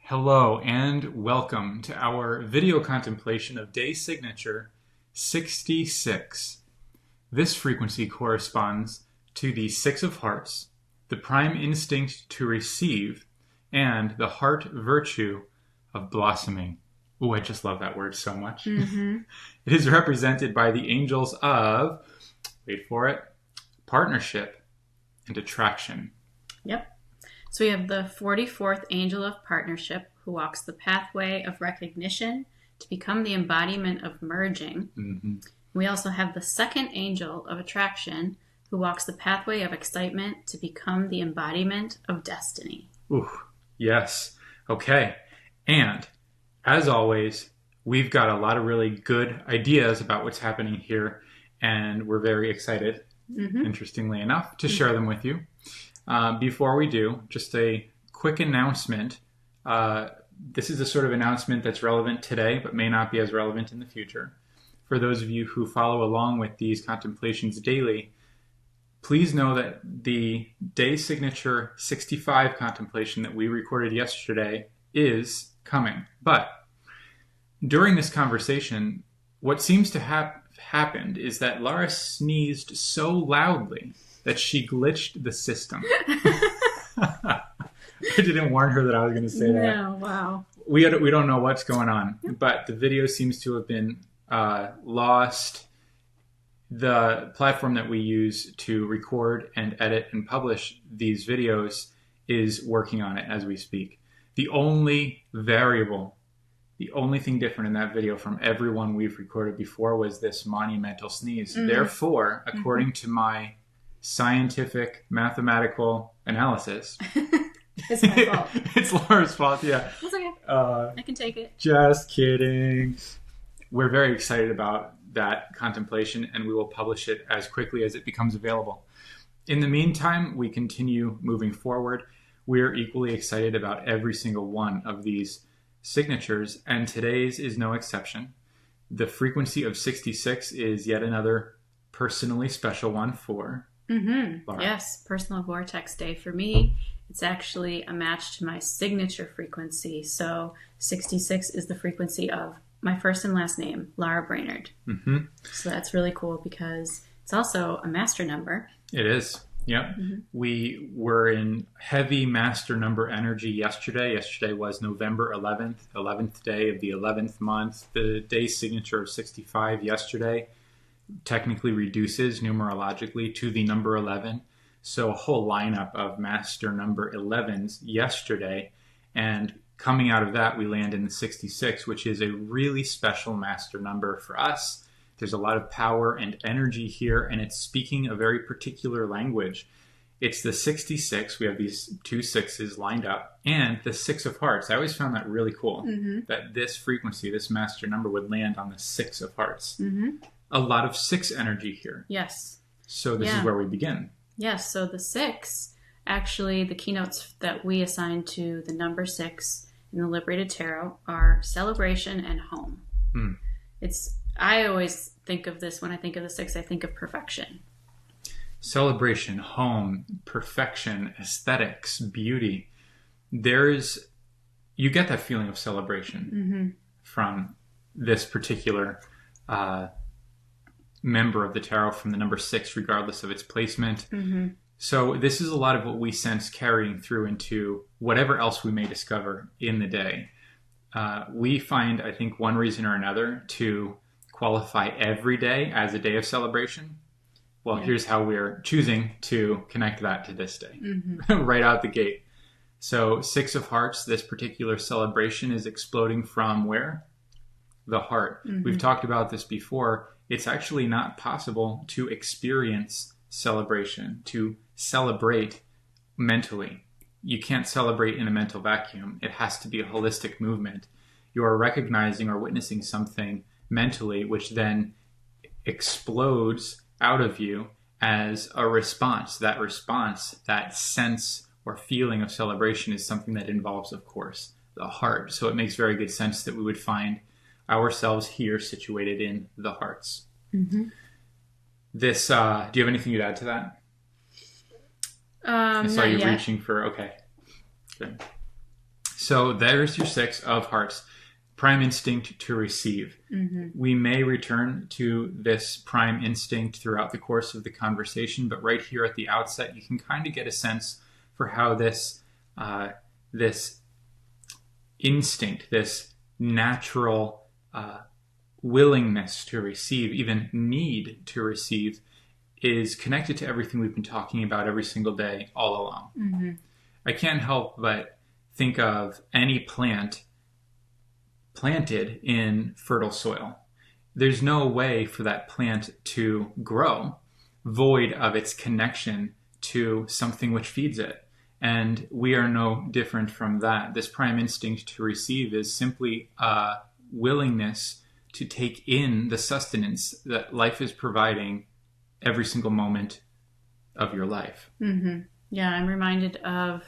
Hello and welcome to our video contemplation of day signature 66. This frequency corresponds to the Six of Hearts, the prime instinct to receive, and the heart virtue of blossoming. Ooh, I just love that word so much. Mm-hmm. It is represented by the angels of, wait for it, partnership and attraction. Yep. So we have the 44th angel of partnership who walks the pathway of recognition to become the embodiment of merging. Mm-hmm. We also have the second angel of attraction who walks the pathway of excitement to become the embodiment of destiny. Ooh, yes. Okay. And as always, we've got a lot of really good ideas about what's happening here, and we're very excited, interestingly enough, to share them with you. Before we do, just a quick announcement. This is a sort of announcement that's relevant today, but may not be as relevant in the future. For those of you who follow along with these contemplations daily, please know that the day signature 65 contemplation that we recorded yesterday is coming. But during this conversation, what seems to have happened is that Laura sneezed so loudly that she glitched the system. I didn't warn her that I was going to say that. No, wow. We don't know what's going on, but the video seems to have been lost. The platform that we use to record and edit and publish these videos is working on it as we speak. The only variable, the only thing different in that video from everyone we've recorded before was this monumental sneeze. Therefore, according to my scientific mathematical analysis, It's my fault. It's Laura's fault, yeah. It's okay. I can take it. Just kidding. We're very excited about that contemplation, and we will publish it as quickly as it becomes available. In the meantime, we continue moving forward. We're equally excited about every single one of these signatures, and today's is no exception. The frequency of 66 is yet another personally special one for Laura. Yes, personal vortex day for me. It's actually a match to my signature frequency. So 66 is the frequency of my first and last name, Laura Brainerd. So that's really cool because it's also a master number. It is. Yep. We were in heavy master number energy yesterday. Yesterday was November 11th, 11th day of the 11th month. The day signature of 65 yesterday technically reduces numerologically to the number 11. So a whole lineup of master number 11s yesterday. And coming out of that, we land in the 66, which is a really special master number for us. There's a lot of power and energy here, and it's speaking a very particular language. It's the 66. We have these two sixes lined up, and the Six of Hearts. I always found that really cool, that this frequency, this master number, would land on the Six of Hearts. A lot of six energy here. Yes. So this is where we begin. Yes, so the six, actually the keynotes that we assign to the number 6 in the Liberated Tarot are celebration and home. I always think of this, when I think of the 6, I think of perfection. Celebration, home, perfection, aesthetics, beauty. You get that feeling of celebration from this particular member of the tarot, from the number 6, regardless of its placement. So this is a lot of what we sense carrying through into whatever else we may discover in the day. We find, I think, one reason or another to qualify every day as a day of celebration. Well, here's how we're choosing to connect that to this day, right out the gate. So Six of Hearts, this particular celebration is exploding from where? The heart. We've talked about this before. It's actually not possible to experience celebration, to celebrate mentally. You can't celebrate in a mental vacuum. It has to be a holistic movement. You are recognizing or witnessing something mentally, which then explodes out of you as a response. That response, that sense or feeling of celebration is something that involves, of course, the heart. So it makes very good sense that we would find ourselves here situated in the hearts. This, do you have anything you'd add to that? I saw you reaching for, okay. Good. So there's your 6 of hearts. Prime instinct to receive. We may return to this prime instinct throughout the course of the conversation, but right here at the outset, you can kind of get a sense for how this instinct, this natural willingness to receive, even need to receive, is connected to everything we've been talking about every single day all along. I can't help but think of any plant planted in fertile soil. There's no way for that plant to grow void of its connection to something which feeds it. And we are no different from that. This prime instinct to receive is simply a willingness to take in the sustenance that life is providing every single moment of your life. Yeah, I'm reminded of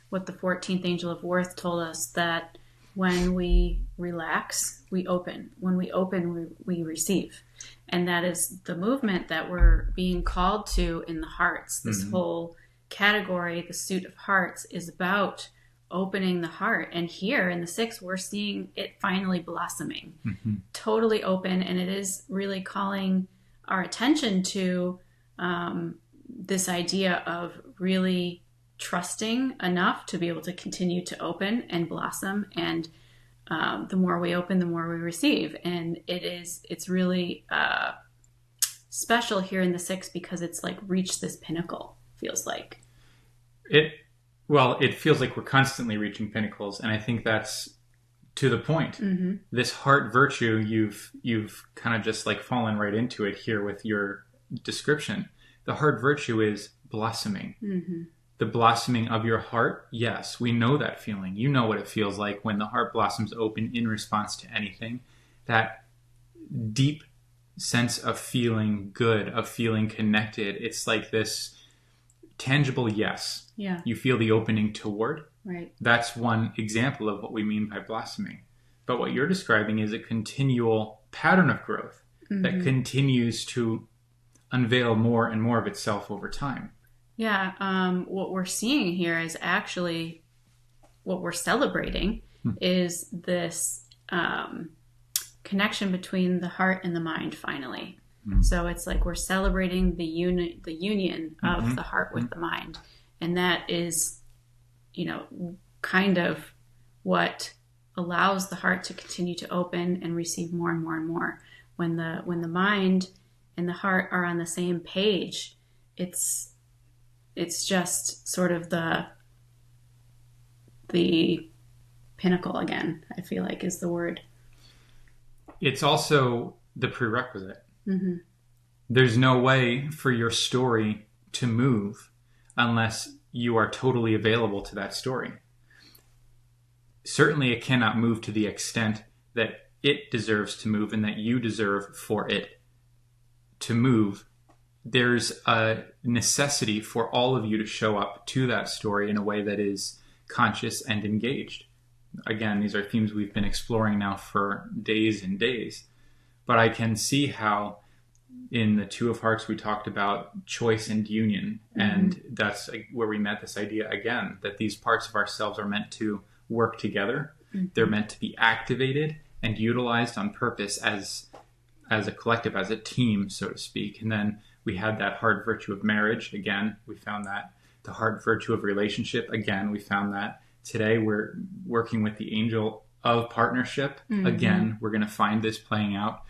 what the 14th angel of worth told us, that when we relax, we open. When we open, we receive. And that is the movement that we're being called to in the hearts. This whole category, the suit of hearts, is about opening the heart. And here in the 6, we're seeing it finally blossoming, totally open. And it is really calling our attention to this idea of really trusting enough to be able to continue to open and blossom. And the more we open, the more we receive. And it's really special here in the 6 because it's like reached this pinnacle, feels like. It feels like we're constantly reaching pinnacles. And I think that's to the point. This heart virtue, you've kind of just like fallen right into it here with your description. The heart virtue is blossoming. The blossoming of your heart, yes, we know that feeling. You know what it feels like when the heart blossoms open in response to anything. That deep sense of feeling good, of feeling connected. It's like this tangible yes. Yeah. You feel the opening toward. Right. That's one example of what we mean by blossoming. But what you're describing is a continual pattern of growth that continues to unveil more and more of itself over time. Yeah, what we're seeing here is actually what we're celebrating is this connection between the heart and the mind finally. So it's like we're celebrating the union of the heart with the mind. And that is, kind of what allows the heart to continue to open and receive more and more and more. When the mind and the heart are on the same page, it's just sort of the pinnacle again, I feel like is the word. It's also the prerequisite. There's no way for your story to move unless you are totally available to that story. Certainly it cannot move to the extent that it deserves to move and that you deserve for it to move. There's a necessity for all of you to show up to that story in a way that is conscious and engaged. Again, these are themes we've been exploring now for days and days. But I can see how in the 2 of Hearts we talked about choice and union. And that's where we met this idea again, that these parts of ourselves are meant to work together. They're meant to be activated and utilized on purpose as a collective, as a team, so to speak. And then we had that heart virtue of marriage. Again, we found that. The heart virtue of relationship. Again, we found that. Today, we're working with the angel of partnership. Again, we're going to find this playing out.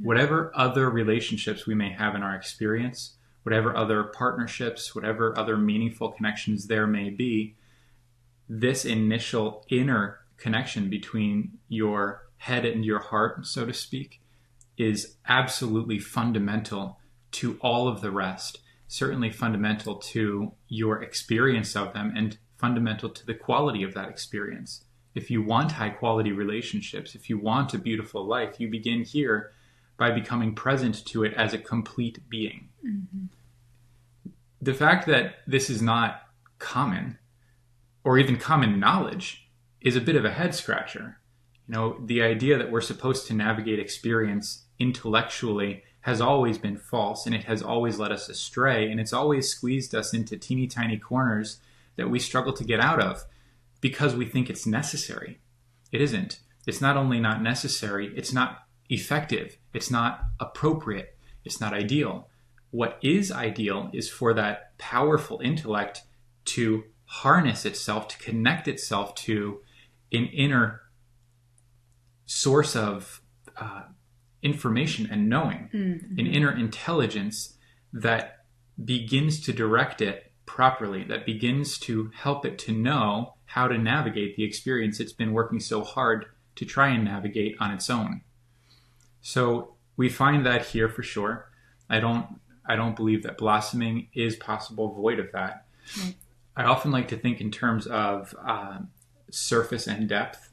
Whatever other relationships we may have in our experience, whatever other partnerships, whatever other meaningful connections there may be, this initial inner connection between your head and your heart, so to speak, is absolutely fundamental to all of the rest, certainly fundamental to your experience of them and fundamental to the quality of that experience. If you want high quality relationships, if you want a beautiful life, you begin here by becoming present to it as a complete being. The fact that this is not common or even common knowledge is a bit of a head scratcher. The idea that we're supposed to navigate experience intellectually has always been false, and it has always led us astray, and it's always squeezed us into teeny tiny corners that we struggle to get out of. because we think it's necessary. It isn't. It's not only not necessary, it's not effective, it's not appropriate, it's not ideal. What is ideal is for that powerful intellect to harness itself, to connect itself to an inner source of information and knowing, an inner intelligence that begins to direct it properly, that begins to help it to know how to navigate the experience it's been working so hard to try and navigate on its own. So we find that here for sure. I don't believe that blossoming is possible void of that. Right. I often like to think in terms of surface and depth.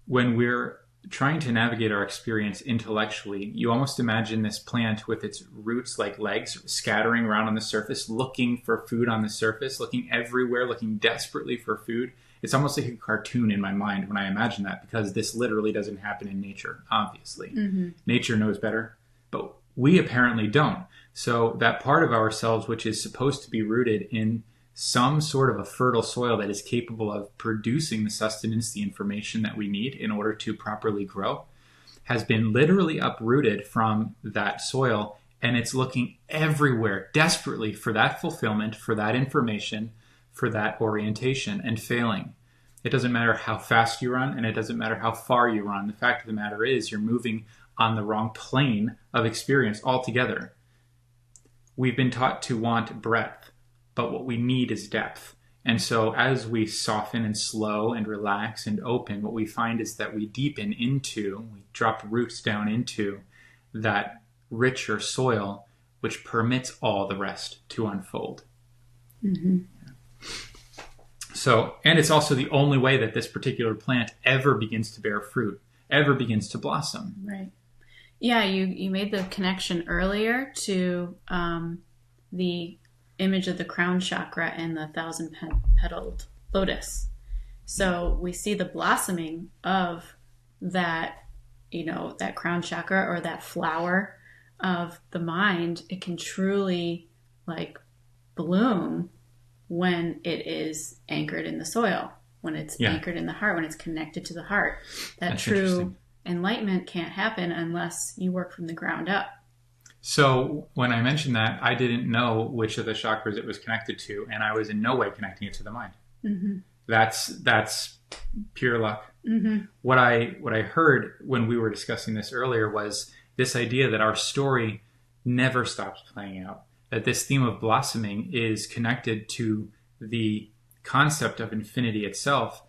When we're trying to navigate our experience intellectually, you almost imagine this plant with its roots like legs scattering around on the surface, looking for food on the surface, looking everywhere, looking desperately for food. It's almost like a cartoon in my mind when I imagine that, because this literally doesn't happen in nature, obviously. Nature knows better, but we apparently don't. So that part of ourselves, which is supposed to be rooted in some sort of a fertile soil that is capable of producing the sustenance, the information that we need in order to properly grow, has been literally uprooted from that soil, and it's looking everywhere desperately for that fulfillment, for that information, for that orientation, and failing. It doesn't matter how fast you run, and it doesn't matter how far you run. The fact of the matter is you're moving on the wrong plane of experience altogether. We've been taught to want breadth, but what we need is depth. And so as we soften and slow and relax and open, what we find is that we deepen into, we drop roots down into that richer soil, which permits all the rest to unfold. So, and it's also the only way that this particular plant ever begins to bear fruit, ever begins to blossom. Right. Yeah, you made the connection earlier to the image of the crown chakra and the 1,000-petaled lotus. So we see the blossoming of that, that crown chakra, or that flower of the mind. It can truly bloom when it is anchored in the soil, when it's anchored in the heart, when it's connected to the heart. That's true enlightenment can't happen unless you work from the ground up. So when I mentioned that, I didn't know which of the chakras it was connected to, and I was in no way connecting it to the mind. That's pure luck. What I heard when we were discussing this earlier was this idea that our story never stops playing out, that this theme of blossoming is connected to the concept of infinity itself,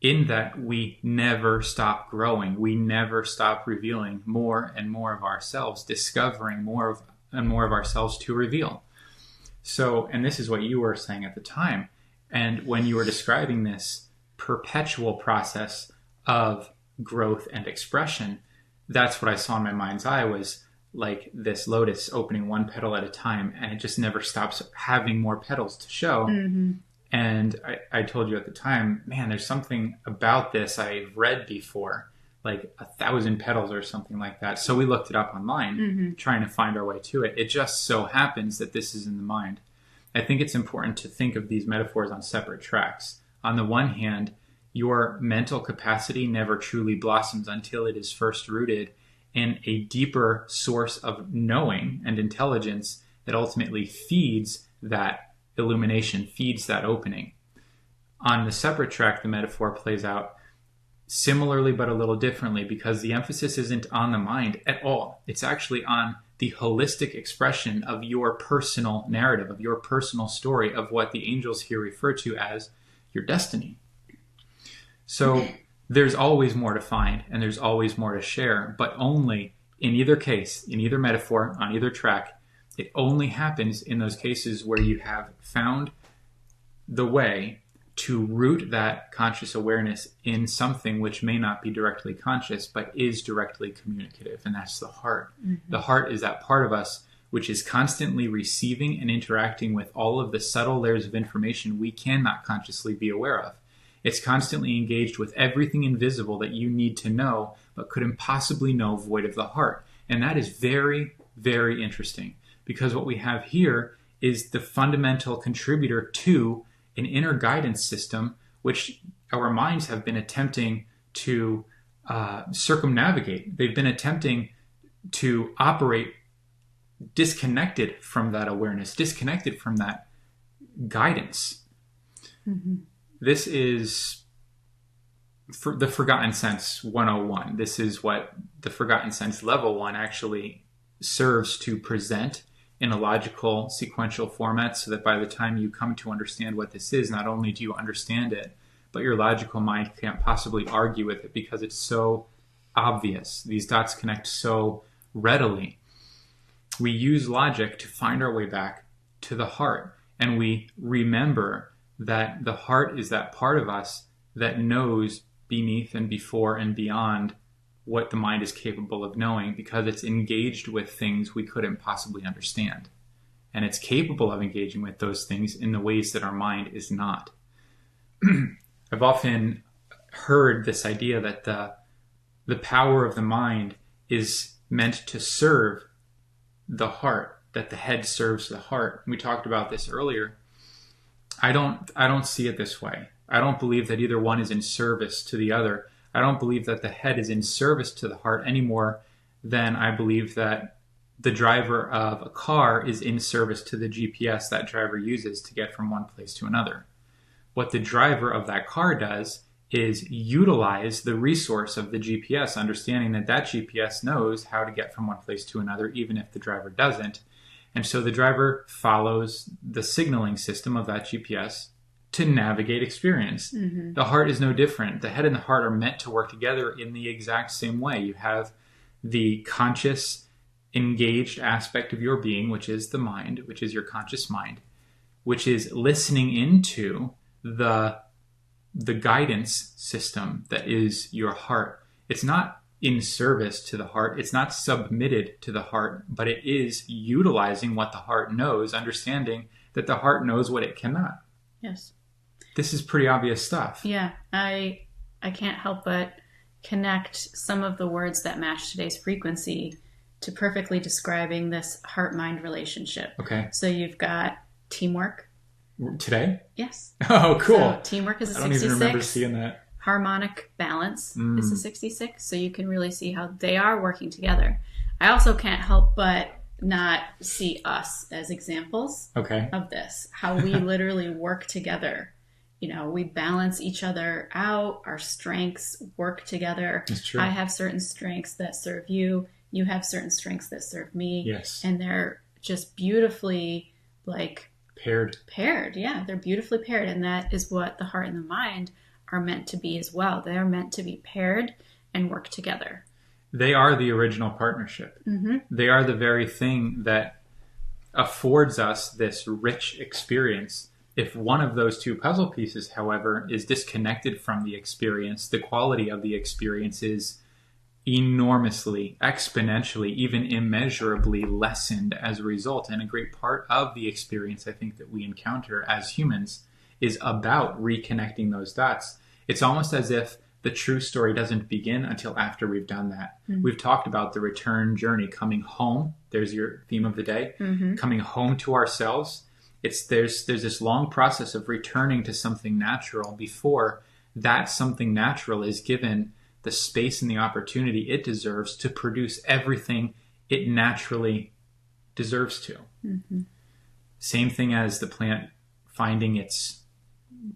in that we never stop growing. We never stop revealing more and more of ourselves, discovering more and more of ourselves to reveal. So, and this is what you were saying at the time. And when you were describing this perpetual process of growth and expression, that's what I saw in my mind's eye, was like this lotus opening one petal at a time, and it just never stops having more petals to show. And I told you at the time, man, there's something about this I've read before, like 1,000 petals or something like that. So we looked it up online, trying to find our way to it. It just so happens that this is in the mind. I think it's important to think of these metaphors on separate tracks. On the one hand, your mental capacity never truly blossoms until it is first rooted in a deeper source of knowing and intelligence that ultimately feeds that illumination, feeds that opening. On the separate track, the metaphor plays out similarly but a little differently, because the emphasis isn't on the mind at all. It's actually on the holistic expression of your personal narrative, of your personal story, of what the angels here refer to as your destiny. So there's always more to find, and there's always more to share, but only in either case, in either metaphor, on either track, it only happens in those cases where you have found the way to root that conscious awareness in something which may not be directly conscious, but is directly communicative, and that's the heart. The heart is that part of us which is constantly receiving and interacting with all of the subtle layers of information we cannot consciously be aware of. It's constantly engaged with everything invisible that you need to know, but could impossibly know void of the heart. And that is very, very interesting, because what we have here is the fundamental contributor to an inner guidance system, which our minds have been attempting to circumnavigate. They've been attempting to operate disconnected from that awareness, disconnected from that guidance. Mm-hmm. This is for the Forgotten Sense 101. This is what the Forgotten Sense Level 1 actually serves to present in a logical, sequential format, so that by the time you come to understand what this is, not only do you understand it, but your logical mind can't possibly argue with it because it's so obvious. These dots connect so readily. We use logic to find our way back to the heart, and we remember that the heart is that part of us that knows beneath and before and beyond what the mind is capable of knowing, because it's engaged with things we couldn't possibly understand. And it's capable of engaging with those things in the ways that our mind is not. I've often heard this idea that the power of the mind is meant to serve the heart, that the head serves the heart. We talked about this earlier. I don't see it this way. I don't believe that either one is in service to the other. I don't believe that the head is in service to the heart any more than I believe that the driver of a car is in service to the GPS that driver uses to get from one place to another. What the driver of that car does is utilize the resource of the GPS, understanding that that GPS knows how to get from one place to another, even if the driver doesn't. And so the driver follows the signaling system of that GPS to navigate experience. Mm-hmm. The heart is no different. The head and the heart are meant to work together in the exact same way. You have the conscious, engaged aspect of your being, which is the mind, which is your conscious mind, which is listening into the guidance system that is your heart. It's not in service to the heart. It's not submitted to the heart, but it is utilizing what the heart knows, understanding that the heart knows what it cannot. Yes. This is pretty obvious stuff. Yeah. I can't help but connect some of the words that match today's frequency to perfectly describing this heart-mind relationship. Okay. So you've got teamwork. Today? Yes. Oh, cool. So teamwork is a 66. I don't even remember seeing that. Harmonic balance is a 66. So you can really see how they are working together. I also can't help but not see us as examples of this. How we literally work together. You know, we balance each other out. Our strengths work together. That's true. I have certain strengths that serve you. You have certain strengths that serve me. Yes. And they're just beautifully paired. Yeah, they're beautifully paired. And that is what the heart and the mind are meant to be as well. They are meant to be paired and work together. They are the original partnership. Mm-hmm. They are the very thing that affords us this rich experience. If one of those two puzzle pieces, however, is disconnected from the experience, the quality of the experience is enormously, exponentially, even immeasurably lessened as a result. And a great part of the experience, I think, that we encounter as humans is about reconnecting those dots. It's almost as if the true story doesn't begin until after we've done that. Mm-hmm. We've talked about the return journey, coming home. There's your theme of the day. Mm-hmm. Coming home to ourselves. There's this long process of returning to something natural before that something natural is given the space and the opportunity it deserves to produce everything it naturally deserves to. Mm-hmm. Same thing as the plant finding its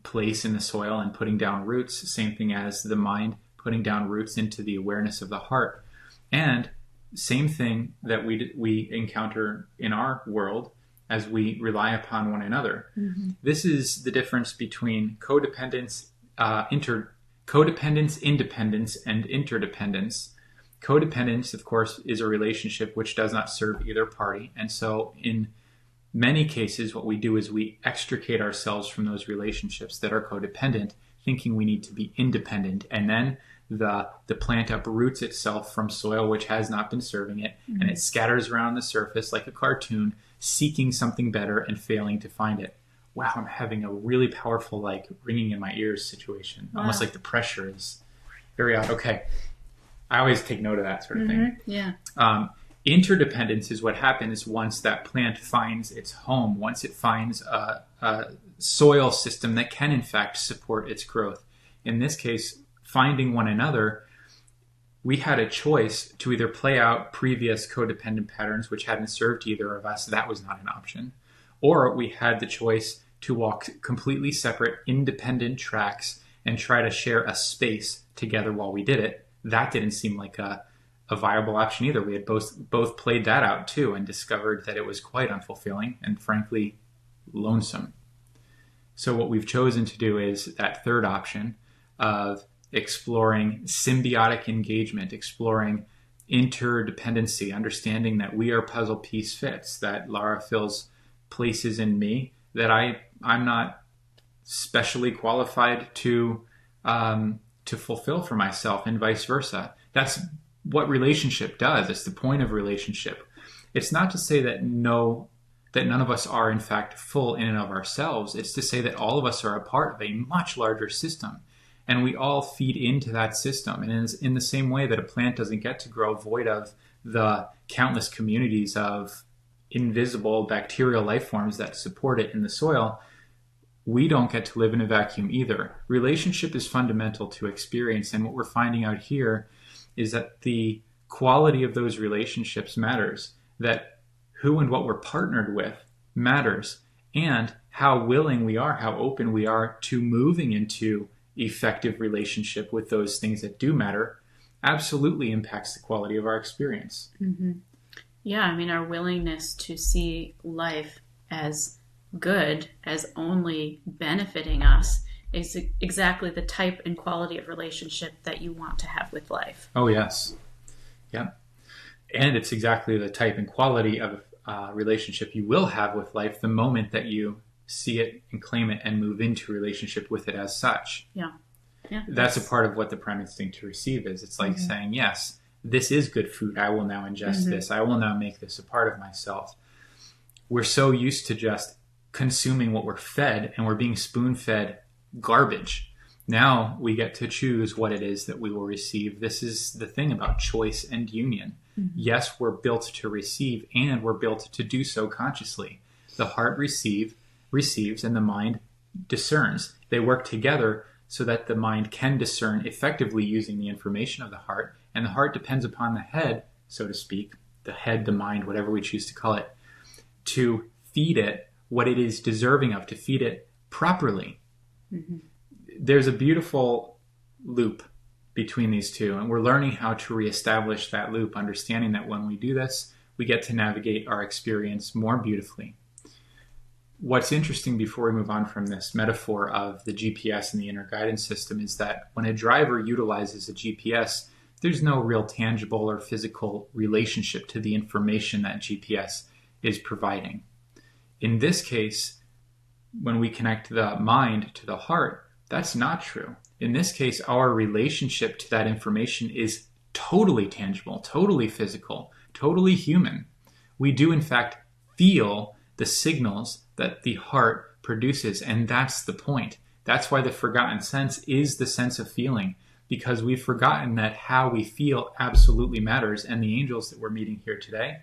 place in the soil and putting down roots. Same thing as the mind putting down roots into the awareness of the heart. And same thing that we encounter in our world as we rely upon one another. Mm-hmm. This is the difference between codependence, independence, and interdependence. Codependence, of course, is a relationship which does not serve either party. And so in many cases, what we do is we extricate ourselves from those relationships that are codependent, thinking we need to be independent. And then the plant uproots itself from soil which has not been serving it, mm-hmm. and it scatters around the surface like a cartoon, seeking something better and failing to find it. Wow, I'm having a really powerful, ringing in my ears situation. Wow. Almost like the pressure is very odd. Okay. I always take note of that sort of thing. Yeah. Interdependence is what happens once that plant finds its home, once it finds a soil system that can, in fact, support its growth. In this case, finding one another, we had a choice to either play out previous codependent patterns which hadn't served either of us. That was not an option. Or we had the choice to walk completely separate, independent tracks and try to share a space together while we did it. That didn't seem like a viable option either. We had both played that out too and discovered that it was quite unfulfilling and frankly lonesome. So what we've chosen to do is that third option of exploring symbiotic engagement, exploring interdependency, understanding that we are puzzle piece fits, that Lara fills places in me that I'm not specially qualified to fulfill for myself, and vice versa. That's what relationship does. It's the point of relationship. It's not to say that none of us are in fact full in and of ourselves. It's to say that all of us are a part of a much larger system, and we all feed into that system. And in the same way that a plant doesn't get to grow void of the countless communities of invisible bacterial life forms that support it in the soil, we don't get to live in a vacuum either. Relationship is fundamental to experience, and what we're finding out here is that the quality of those relationships matters, that who and what we're partnered with matters, and how willing we are, how open we are to moving into effective relationship with those things that do matter absolutely impacts the quality of our experience. Mm-hmm. Yeah, I mean, our willingness to see life as good, as only benefiting us, is exactly the type and quality of relationship that you want to have with life. Oh, yes. Yeah. And it's exactly the type and quality of relationship you will have with life the moment that you see it and claim it and move into relationship with it as such. Yeah. Yeah. That's a part of what the prime instinct to receive is. It's like saying, yes, this is good food. I will now ingest this. I will now make this a part of myself. We're so used to just consuming what we're fed, and we're being spoon-fed garbage. Now we get to choose what it is that we will receive. This is the thing about choice and union. Yes, we're built to receive, and we're built to do so consciously. The heart receives, and the mind discerns. They work together so that the mind can discern effectively using the information of the heart, and the heart depends upon the head, so to speak, the head, the mind, whatever we choose to call it, to feed it what it is deserving of, to feed it properly. There's a beautiful loop between these two, and we're learning how to reestablish that loop, understanding that when we do this, we get to navigate our experience more beautifully. What's interesting before we move on from this metaphor of the GPS and the inner guidance system is that when a driver utilizes a GPS, there's no real tangible or physical relationship to the information that GPS is providing. In this case, when we connect the mind to the heart, that's not true. In this case, our relationship to that information is totally tangible, totally physical, totally human. We do, in fact, feel the signals that the heart produces, and that's the point. That's why the forgotten sense is the sense of feeling, because we've forgotten that how we feel absolutely matters, and the angels that we're meeting here today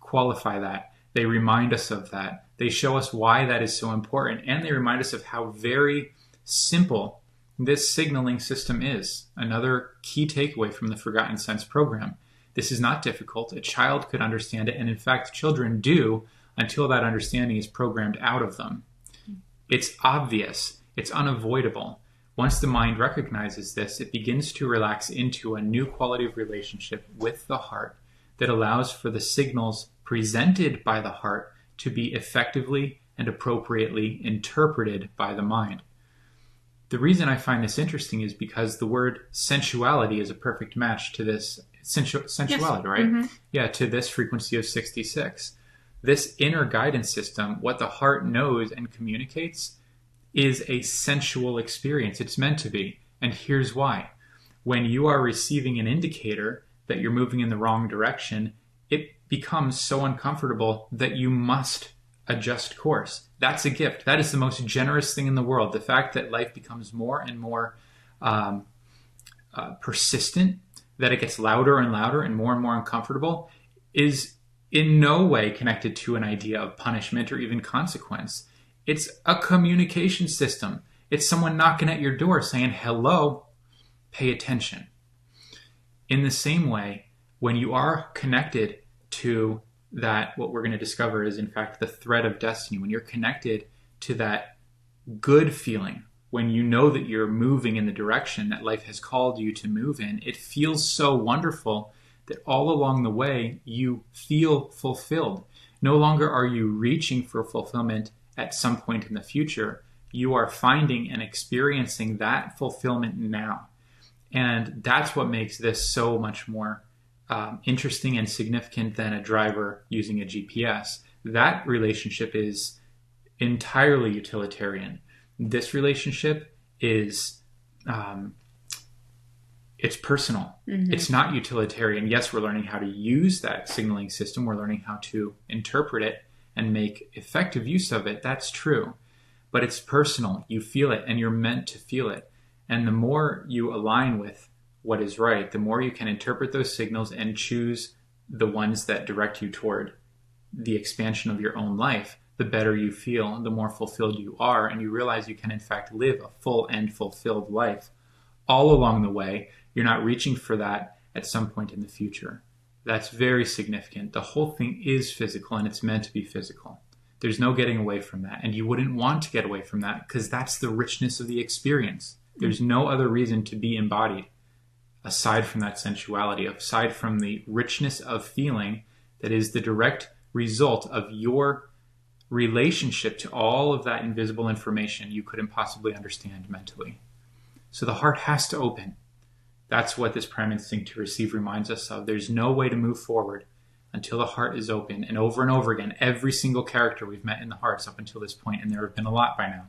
qualify that. They remind us of that. They show us why that is so important, and they remind us of how very simple this signaling system is. Another key takeaway from the Forgotten Sense program. This is not difficult. A child could understand it, and in fact, children do until that understanding is programmed out of them. It's obvious. It's unavoidable. Once the mind recognizes this, it begins to relax into a new quality of relationship with the heart that allows for the signals presented by the heart to be effectively and appropriately interpreted by the mind. The reason I find this interesting is because the word sensuality is a perfect match to this sensuality, yes. Right? Yeah, to this frequency of 66. This inner guidance system, what the heart knows and communicates, is a sensual experience. It's meant to be. And here's why. When you are receiving an indicator that you're moving in the wrong direction, it becomes so uncomfortable that you must adjust course. That's a gift. That is the most generous thing in the world. The fact that life becomes more and more persistent, that it gets louder and louder and more uncomfortable, is in no way connected to an idea of punishment or even consequence. It's a communication system. It's someone knocking at your door saying, hello, pay attention. In the same way, when you are connected to that, what we're going to discover is, in fact, the thread of destiny. When you're connected to that good feeling, when you know that you're moving in the direction that life has called you to move in, it feels so wonderful that all along the way, you feel fulfilled. No longer are you reaching for fulfillment at some point in the future. You are finding and experiencing that fulfillment now. And that's what makes this so much more interesting and significant than a driver using a GPS. That relationship is entirely utilitarian. This relationship is, it's personal. Mm-hmm. It's not utilitarian. Yes, we're learning how to use that signaling system. We're learning how to interpret it and make effective use of it. That's true. But it's personal. You feel it, and you're meant to feel it. And the more you align with what is right, the more you can interpret those signals and choose the ones that direct you toward the expansion of your own life, the better you feel, the more fulfilled you are, and you realize you can in fact live a full and fulfilled life. All along the way, you're not reaching for that at some point in the future. That's very significant. The whole thing is physical, and it's meant to be physical. There's no getting away from that, and you wouldn't want to get away from that because that's the richness of the experience. There's no other reason to be embodied aside from that sensuality, aside from the richness of feeling that is the direct result of your relationship to all of that invisible information you couldn't possibly understand mentally. So the heart has to open. That's what this prime instinct to receive reminds us of. There's no way to move forward until the heart is open. And over again, every single character we've met in the hearts up until this point, and there have been a lot by now,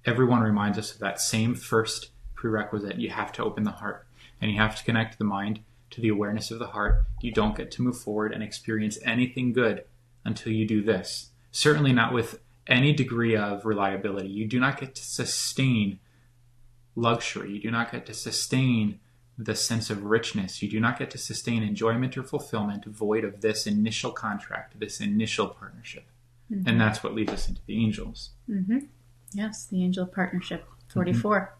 everyone reminds us of that same first prerequisite. You have to open the heart, and you have to connect the mind to the awareness of the heart. You don't get to move forward and experience anything good until you do this. Certainly not with any degree of reliability. You do not get to sustain luxury. You do not get to sustain the sense of richness. You do not get to sustain enjoyment or fulfillment void of this initial contract, this initial partnership. Mm-hmm. And that's what leads us into the angels. Mm-hmm. Yes, the angel of partnership, 44.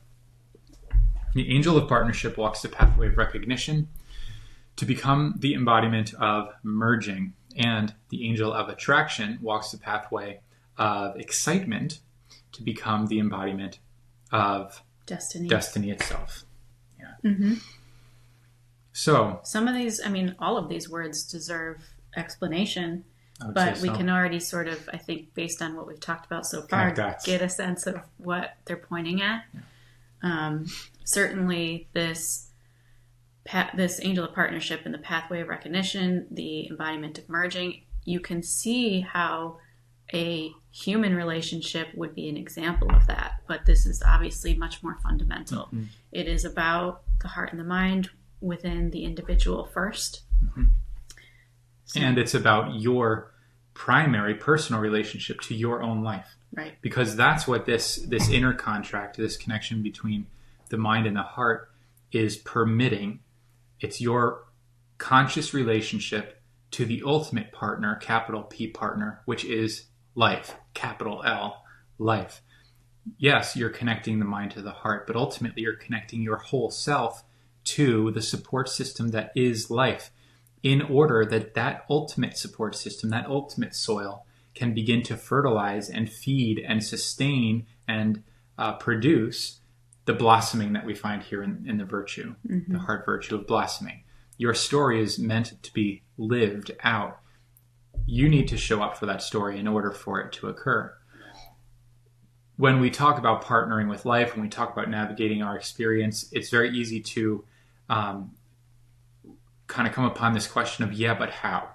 Mm-hmm. The angel of partnership walks the pathway of recognition to become the embodiment of merging. And the angel of attraction walks the pathway of excitement to become the embodiment of destiny itself. Yeah. Mm-hmm. So some of these, all of these words deserve explanation, but we can already sort of, I think, based on what we've talked about so far, get a sense of what they're pointing at. Yeah. Certainly this angel of partnership and the pathway of recognition, the embodiment of merging, you can see how a human relationship would be an example of that. But this is obviously much more fundamental. Mm-hmm. It is about the heart and the mind within the individual first. Mm-hmm. So, and it's about your primary personal relationship to your own life. Right. Because that's what this inner contract, this connection between the mind and the heart is permitting. It's your conscious relationship to the ultimate partner, capital P partner, which is life, capital L, life. Yes, you're connecting the mind to the heart, but ultimately you're connecting your whole self to the support system that is life, in order that that ultimate support system, that ultimate soil, can begin to fertilize and feed and sustain and produce the blossoming that we find here in the virtue, mm-hmm. the heart virtue of blossoming. Your story is meant to be lived out. You need to show up for that story in order for it to occur. When we talk about partnering with life, when we talk about navigating our experience, it's very easy to kind of come upon this question of, yeah, but how?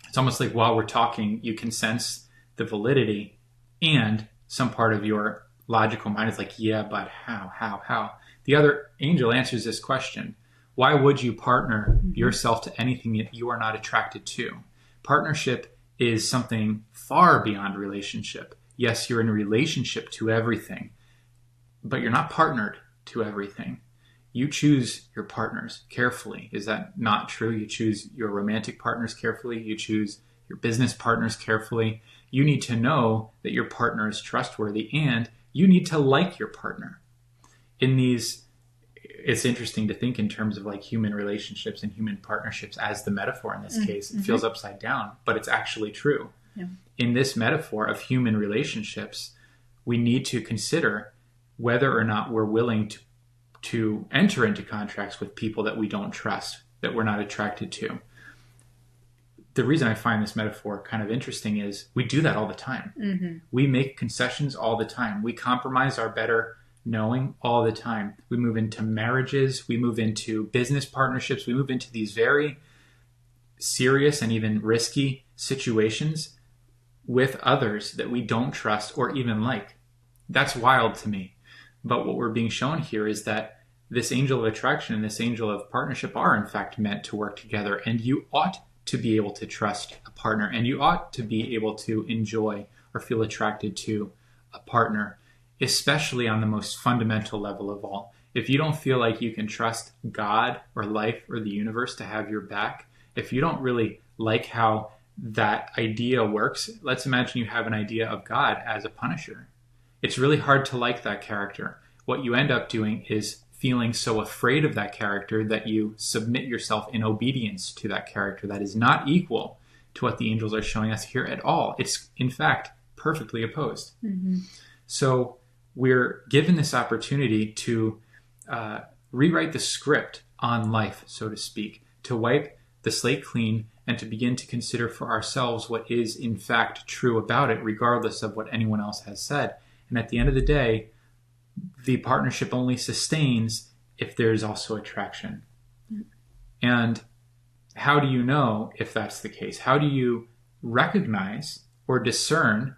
It's almost like while we're talking, you can sense the validity, and some part of your logical mind is like, yeah, but how? The other angel answers this question. Why would you partner mm-hmm. yourself to anything that you are not attracted to? Partnership is something far beyond relationship. Yes, you're in a relationship to everything, but you're not partnered to everything. You choose your partners carefully. Is that not true? You choose your romantic partners carefully. You choose your business partners carefully. You need to know that your partner is trustworthy, and you need to like your partner. In these, it's interesting to think in terms of like human relationships and human partnerships as the metaphor in this case. It feels upside down, but it's actually true. Yeah. In this metaphor of human relationships, we need to consider whether or not we're willing to enter into contracts with people that we don't trust, that we're not attracted to. The reason I find this metaphor kind of interesting is we do that all the time. We make concessions all the time. We compromise our better knowing all the time. We move into marriages. We move into business partnerships. We move into these very serious and even risky situations with others that we don't trust or even like. That's wild to me. But what we're being shown here is that this angel of attraction and this angel of partnership are in fact meant to work together, and you ought to be able to trust a partner, and you ought to be able to enjoy or feel attracted to a partner, especially on the most fundamental level of all. If you don't feel like you can trust God or life or the universe to have your back, if you don't really like how that idea works, let's imagine you have an idea of God as a punisher. It's really hard to like that character. What you end up doing is feeling so afraid of that character that you submit yourself in obedience to that character that is not equal to what the angels are showing us here at all. It's, in fact, perfectly opposed. So we're given this opportunity to rewrite the script on life, so to speak, to wipe the slate clean and to begin to consider for ourselves what is, in fact, true about it, regardless of what anyone else has said. And at the end of the day, the partnership only sustains if there's also attraction. And how do you know if that's the case? How do you recognize or discern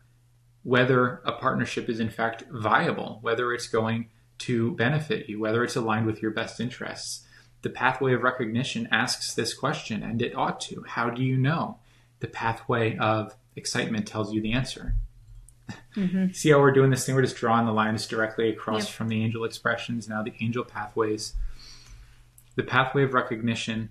whether a partnership is in fact viable, whether it's going to benefit you, whether it's aligned with your best interests? The pathway of recognition asks this question, and it ought to. How do you know? The pathway of excitement tells you the answer. See how we're doing this thing? We're just drawing the lines directly across from the angel expressions. Now the angel pathways. The pathway of recognition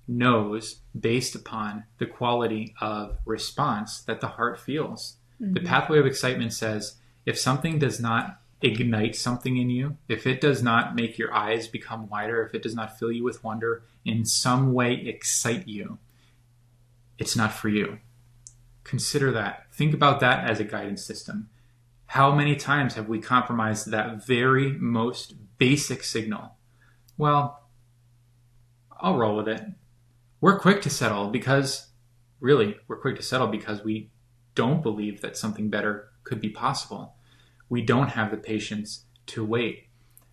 knows based upon the quality of response that the heart feels. The pathway of excitement says, if something does not ignite something in you, if it does not make your eyes become wider, if it does not fill you with wonder, in some way excite you, it's not for you. Consider that. Think about that as a guidance system. How many times have we compromised that very most basic signal? Well, I'll roll with it. We're quick to settle because we don't believe that something better could be possible. We don't have the patience to wait.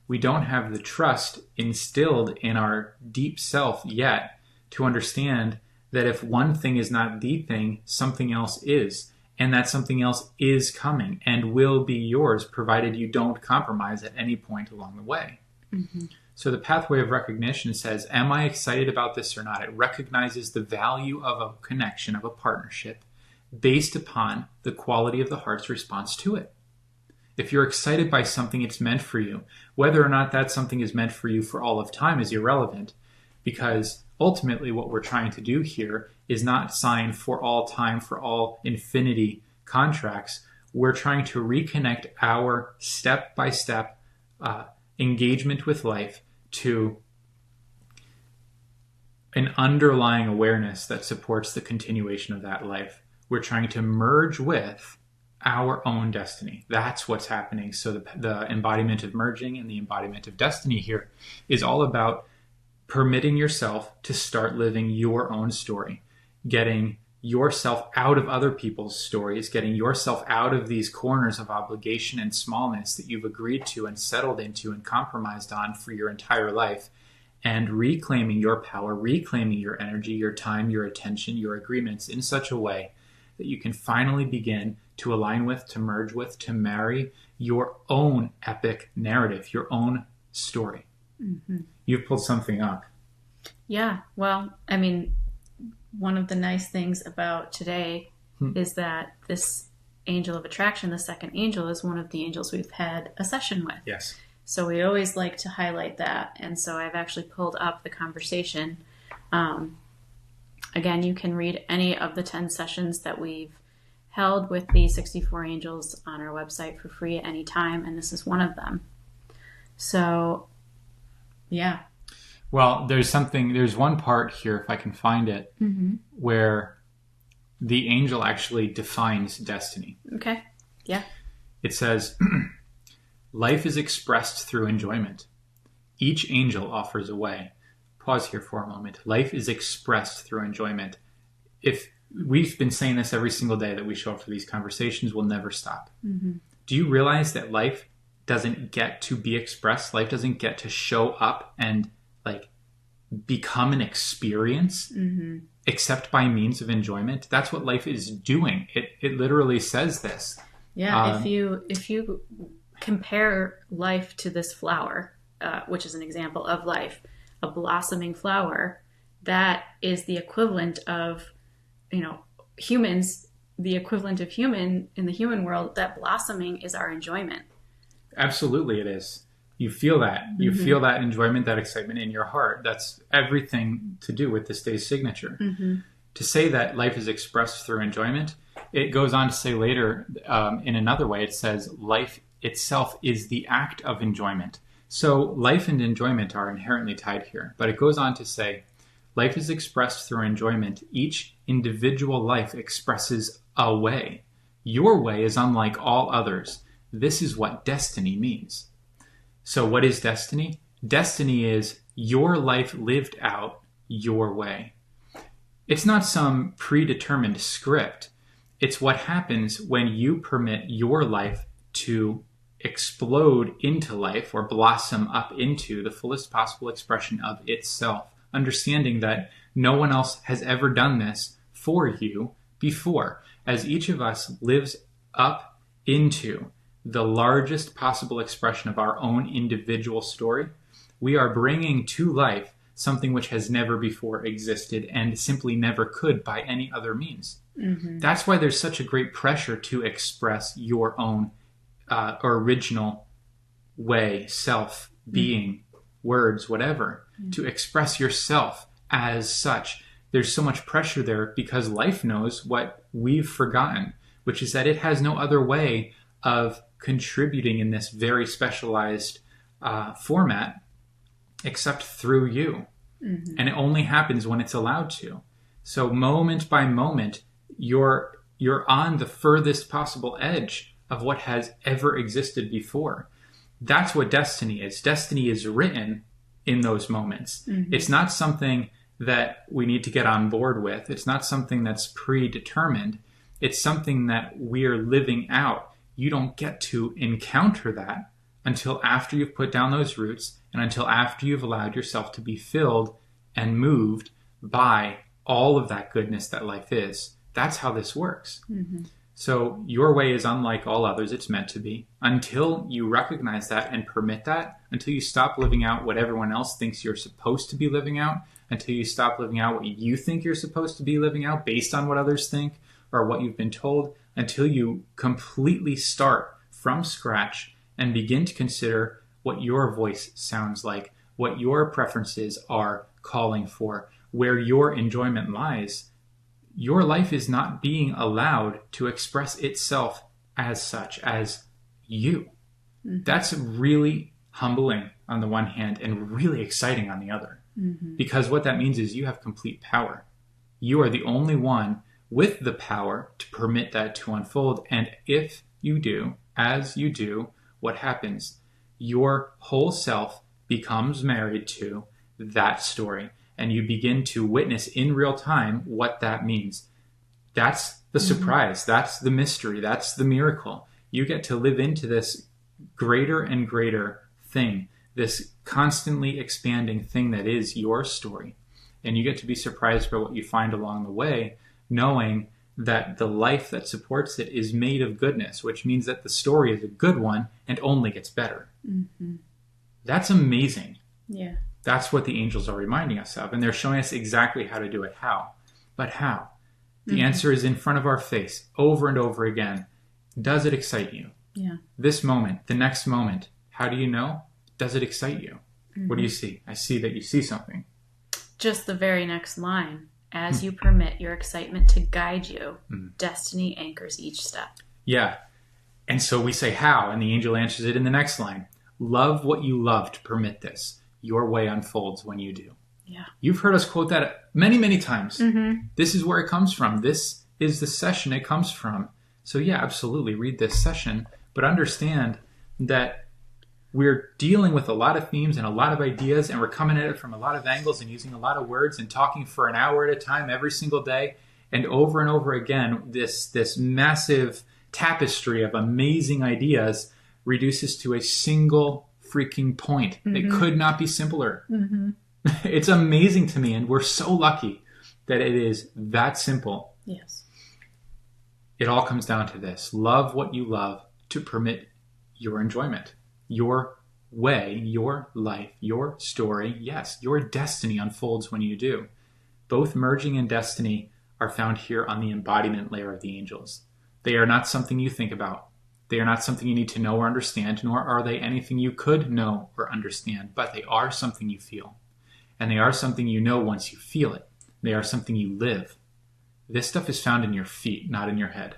We don't have the trust instilled in our deep self yet to understand that if one thing is not the thing, something else is. And that something else is coming and will be yours, provided you don't compromise at any point along the way. So the pathway of recognition says, am I excited about this or not? It recognizes the value of a connection, of a partnership, based upon the quality of the heart's response to it. If you're excited by something, it's meant for you. Whether or not that something is meant for you for all of time is irrelevant, because ultimately what we're trying to do here is not sign for all time, for all infinity contracts. We're trying to reconnect our step-by-step engagement with life to an underlying awareness that supports the continuation of that life. We're trying to merge with our own destiny. That's what's happening. So the embodiment of merging and the embodiment of destiny here is all about permitting yourself to start living your own story, getting yourself out of other people's stories, getting yourself out of these corners of obligation and smallness that you've agreed to and settled into and compromised on for your entire life, and reclaiming your power, reclaiming your energy, your time, your attention, your agreements in such a way that you can finally begin to align with, to merge with, to marry your own epic narrative, your own story. You've pulled something up. Yeah, well, I mean, one of the nice things about today is that this angel of attraction, the second angel, is one of the angels we've had a session with. Yes. So we always like to highlight that. And so I've actually pulled up the conversation. Again, you can read any of the 10 sessions that we've held with the 64 angels on our website for free at any time, and this is one of them. So, yeah. Well, there's one part here, if I can find it, where the angel actually defines destiny. Okay. Yeah. It says, life is expressed through enjoyment. Each angel offers a way. Pause here for a moment. Life is expressed through enjoyment. If we've been saying this every single day that we show up for these conversations, we'll never stop. Do you realize that life doesn't get to be expressed? Life doesn't get to show up and like become an experience except by means of enjoyment? That's what life is doing. It literally says this. Yeah. If you compare life to this flower, which is an example of life, a blossoming flower, that is the equivalent of, humans, the equivalent of human in the human world. That blossoming is our enjoyment. Absolutely it is. You feel that. You feel that enjoyment, that excitement in your heart. That's everything to do with this day's signature. To say that life is expressed through enjoyment, it goes on to say later in another way, it says life itself is the act of enjoyment. So life and enjoyment are inherently tied here. But it goes on to say, life is expressed through enjoyment. Each individual life expresses a way. Your way is unlike all others. This is what destiny means. So what is destiny? Destiny is your life lived out your way. It's not some predetermined script. It's what happens when you permit your life to explode into life or blossom up into the fullest possible expression of itself, understanding that no one else has ever done this for you before. As each of us lives up into the largest possible expression of our own individual story, we are bringing to life something which has never before existed and simply never could by any other means. That's why there's such a great pressure to express your own original way, self, being, words, whatever, to express yourself as such. There's so much pressure there because life knows what we've forgotten, which is that it has no other way of contributing in this very specialized format except through you. And it only happens when it's allowed to. So moment by moment, you're on the furthest possible edge of what has ever existed before. That's what destiny is. Destiny is written in those moments. It's not something that we need to get on board with. It's not something that's predetermined. It's something that we're living out. You don't get to encounter that until after you've put down those roots and until after you've allowed yourself to be filled and moved by all of that goodness that life is. That's how this works. So your way is unlike all others. It's meant to be. Until you recognize that and permit that, until you stop living out what everyone else thinks you're supposed to be living out, until you stop living out what you think you're supposed to be living out based on what others think or what you've been told, until you completely start from scratch and begin to consider what your voice sounds like, what your preferences are calling for, where your enjoyment lies, your life is not being allowed to express itself as such, as you. That's really humbling on the one hand and really exciting on the other. Because what that means is you have complete power. You are the only one with the power to permit that to unfold. And if you do, as you do, what happens? Your whole self becomes married to that story. And you begin to witness in real time what that means. That's the surprise. That's the mystery. That's the miracle. You get to live into this greater and greater thing, this constantly expanding thing that is your story. And you get to be surprised by what you find along the way, knowing that the life that supports it is made of goodness, which means that the story is a good one and only gets better. That's amazing. Yeah. That's what the angels are reminding us of. And they're showing us exactly how to do it. How? But how? The answer is in front of our face over and over again. Does it excite you? Yeah. This moment, the next moment, how do you know? Does it excite you? What do you see? I see that you see something. Just the very next line. As you permit your excitement to guide you, destiny anchors each step. Yeah. And so we say how, and the angel answers it in the next line. Love what you love to permit this. Your way unfolds when you do. Yeah. You've heard us quote that many, many times. This is where it comes from. This is the session it comes from. So yeah, absolutely read this session, but understand that we're dealing with a lot of themes and a lot of ideas, and we're coming at it from a lot of angles and using a lot of words and talking for an hour at a time every single day. And over again, this massive tapestry of amazing ideas reduces to a single freaking point. It could not be simpler. It's amazing to me, and we're so lucky that it is that simple. Yes. It all comes down to this. Love what you love to permit your enjoyment, your way, your life, your story. Yes, your destiny unfolds when you do. Both merging and destiny are found here on the embodiment layer of the angels. They are not something you think about. They are not something you need to know or understand, nor are they anything you could know or understand, but they are something you feel. And they are something you know once you feel it. They are something you live. This stuff is found in your feet, not in your head.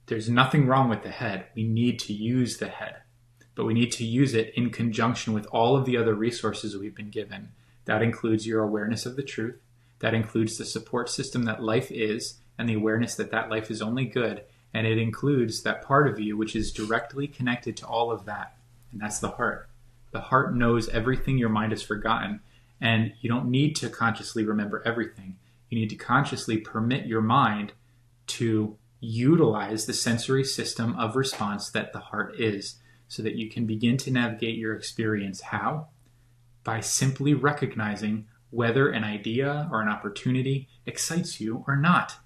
There's nothing wrong with the head. We need to use the head, but we need to use it in conjunction with all of the other resources we've been given. That includes your awareness of the truth. That includes the support system that life is, and the awareness that that life is only good. And it includes that part of you which is directly connected to all of that. And that's the heart. The heart knows everything your mind has forgotten. And you don't need to consciously remember everything. You need to consciously permit your mind to utilize the sensory system of response that the heart is, so that you can begin to navigate your experience. How? By simply recognizing whether an idea or an opportunity excites you or not.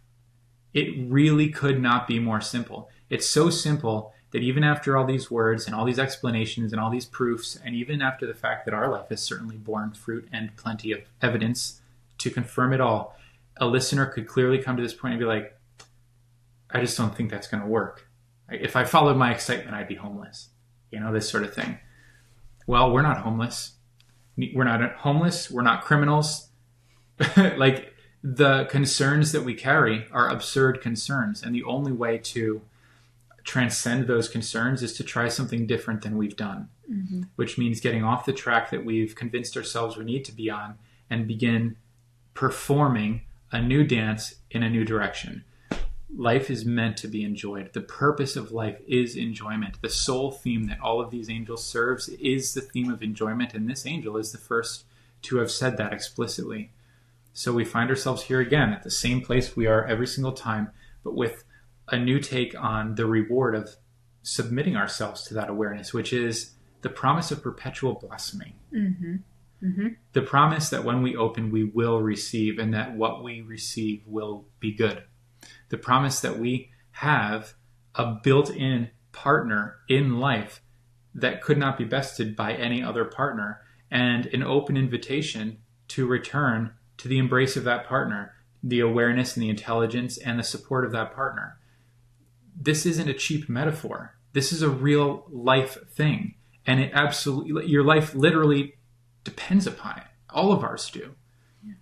It really could not be more simple. It's so simple that even after all these words and all these explanations and all these proofs, and even after the fact that our life has certainly borne fruit and plenty of evidence to confirm it all, a listener could clearly come to this point and be like, I just don't think that's going to work. If I followed my excitement, I'd be homeless. You know, this sort of thing. Well, we're not homeless. We're not homeless. We're not criminals. Like, the concerns that we carry are absurd concerns. And the only way to transcend those concerns is to try something different than we've done, which means getting off the track that we've convinced ourselves we need to be on and begin performing a new dance in a new direction. Life is meant to be enjoyed. The purpose of life is enjoyment. The sole theme that all of these angels serves is the theme of enjoyment, and this angel is the first to have said that explicitly. So we find ourselves here again at the same place we are every single time, but with a new take on the reward of submitting ourselves to that awareness, which is the promise of perpetual blossoming. The promise that when we open, we will receive, and that what we receive will be good. The promise that we have a built-in partner in life that could not be bested by any other partner, and an open invitation to return to the embrace of that partner, the awareness and the intelligence and the support of that partner. This isn't a cheap metaphor. This is a real life thing. And it absolutely, your life literally depends upon it. All of ours do. Yeah.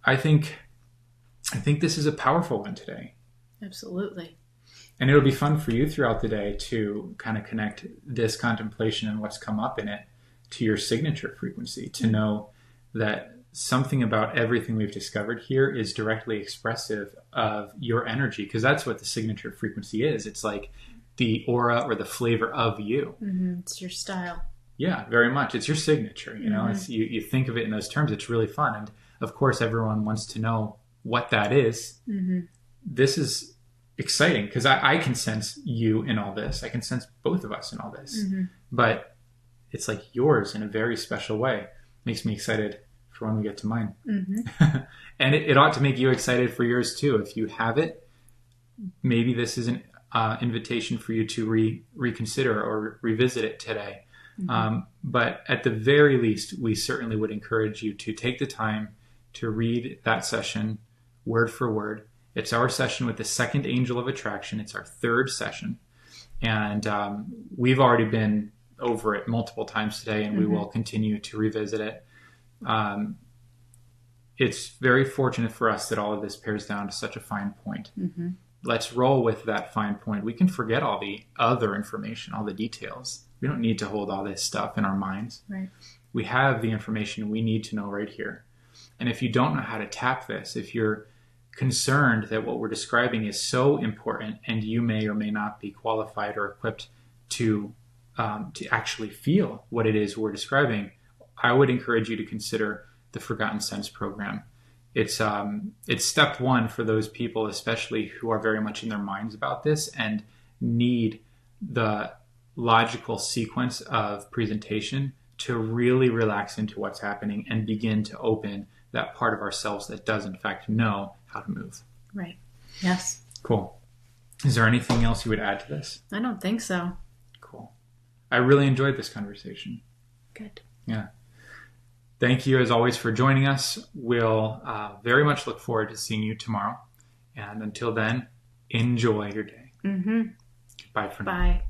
I think this is a powerful one today. Absolutely. And it'll be fun for you throughout the day to kind of connect this contemplation and what's come up in it to your signature frequency, to know that something about everything we've discovered here is directly expressive of your energy, because that's what the signature frequency is. It's like the aura or the flavor of you. It's your style. Yeah, very much. It's your signature. You know, it's, you think of it in those terms. It's really fun. And of course, everyone wants to know what that is. This is exciting because I can sense you in all this. I can sense both of us in all this. But it's like yours in a very special way. Makes me excited for when we get to mine. And it ought to make you excited for yours too. If you have it, maybe this is an invitation for you to reconsider or revisit it today. But at the very least, we certainly would encourage you to take the time to read that session word for word. It's our session with the second angel of attraction. It's our third session. And we've already been over it multiple times today, and we will continue to revisit it. it's very fortunate for us that all of this pairs down to such a fine point. Mm-hmm. Let's roll with that fine point. We can forget all the other information, all the details. We don't need to hold all this stuff in our minds. Right. We have the information we need to know right here. And if you don't know how to tap this, if you're concerned that what we're describing is so important and you may or may not be qualified or equipped to actually feel what it is we're describing, I would encourage you to consider the Forgotten Sense program. It's step one for those people, especially who are very much in their minds about this and need the logical sequence of presentation to really relax into what's happening and begin to open that part of ourselves that does in fact know how to move. Right. Yes. Cool. Is there anything else you would add to this? I don't think so. Cool. I really enjoyed this conversation. Good. Yeah. Thank you as always for joining us. We'll very much look forward to seeing you tomorrow. And until then, enjoy your day. Mm-hmm. Bye for now. Bye.